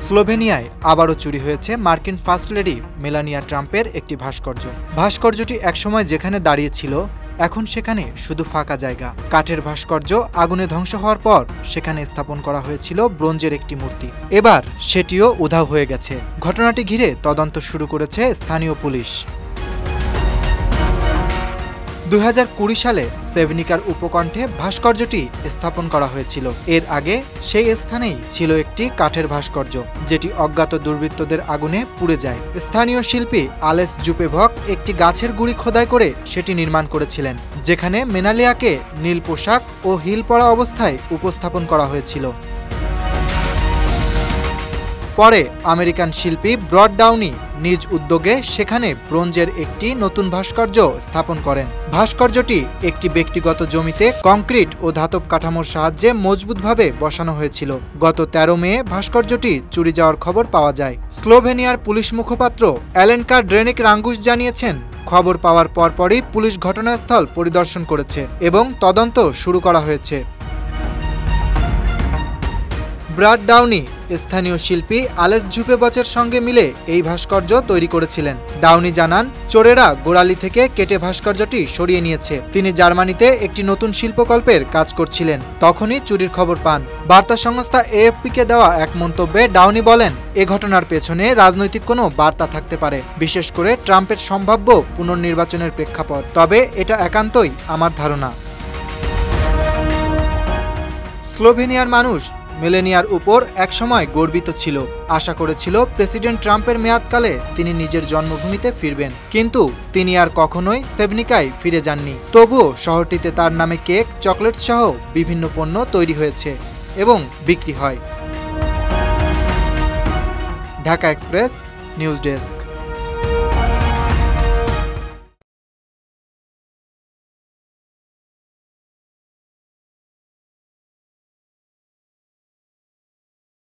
স্লোভেনিয়ায় আবারও চুরি হয়েছে মার্কিন ফার্স্ট লেডি মেলানিয়া ট্রাম্পের একটি ভাস্কর্য। ভাস্কর্যটি একসময় যেখানে দাঁড়িয়েছিল এখন সেখানে শুধু ফাঁকা জায়গা। কাঠের ভাস্কর্য আগুনে ধ্বংস হওয়ার পর সেখানে স্থাপন করা হয়েছিল ব্রোঞ্জের একটি মূর্তি। এবার সেটিও উধাও হয়ে গেছে। ঘটনাটি ঘিরে তদন্ত শুরু করেছে স্থানীয় পুলিশ। 2020 সালে সেভনিকার উপকণ্ঠে ভাস্কর্যটি স্থাপন করা হয়েছিল। এর আগে সেই স্থানেই ছিল একটি কাঠের ভাস্কর্য, যেটি অজ্ঞাত দুর্বৃত্তদের আগুনে পুড়ে যায়। স্থানীয় শিল্পী আলেস জুপেভক একটি গাছের গুঁড়ি খোদাই করে সেটি নির্মাণ করেছিলেন, যেখানে মেনালিয়াকে নীল পোশাক ও হিল পরা অবস্থায় উপস্থাপন করা হয়েছিল। পরে আমেরিকান শিল্পী ব্রড ডাউনি নিজ উদ্যোগে সেখানে ব্রোঞ্জের একটি নতুন ভাস্কর্য স্থাপন করেন। ভাস্কর্যটি একটি ব্যক্তিগত জমিতে কংক্রিট ও ধাতব কাঠামোর সাহায্যে মজবুতভাবে বসানো হয়েছিল। গত 13 মে ভাস্কর্যটি চুরি যাওয়ার খবর পাওয়া যায়। স্লোভেনিয়ার পুলিশ মুখপাত্র অ্যালেনকা ড্রেনিক রাঙ্গুস জানিয়েছেন, খবর পাওয়ার পরপরই পুলিশ ঘটনাস্থল পরিদর্শন করেছে এবং তদন্ত শুরু করা হয়েছে। ব্রাড ডাউনি স্থানীয় শিল্পী আলেস জুপেভকের সঙ্গে মিলে এই ভাস্কর্য তৈরি করেছিলেন। ডাউনি জানান, চোরেরা গোড়ালি থেকে কেটে ভাস্কর্যটি সরিয়ে নিয়েছে। তিনি জার্মানিতে একটি নতুন শিল্পকল্পের কাজ করছিলেন, তখনই চুরির খবর পান। বার্তা সংস্থা এএফপিকে দেওয়া এক মন্তব্যে ডাউনি বলেন, এ ঘটনার পেছনে রাজনৈতিক কোনো বার্তা থাকতে পারে, বিশেষ করে ট্রাম্পের সম্ভাব্য পুনর্নির্বাচনের প্রেক্ষাপট। তবে এটা একান্তই আমার ধারণা। স্লোভেনিয়ার মানুষ মেলানিয়ার উপর একসময় গর্বিত ছিল। আশা করেছিল প্রেসিডেন্ট ট্রাম্পের মেয়াদকালে তিনি নিজের জন্মভূমিতে ফিরবেন, কিন্তু তিনি আর কখনোই সেভনিকায় ফিরে যাননি। তবুও শহরটিতে তার নামে কেক, চকলেট সহ বিভিন্ন পণ্য তৈরি হয়েছে এবং বিক্রি হয়। Dhaka express news desk.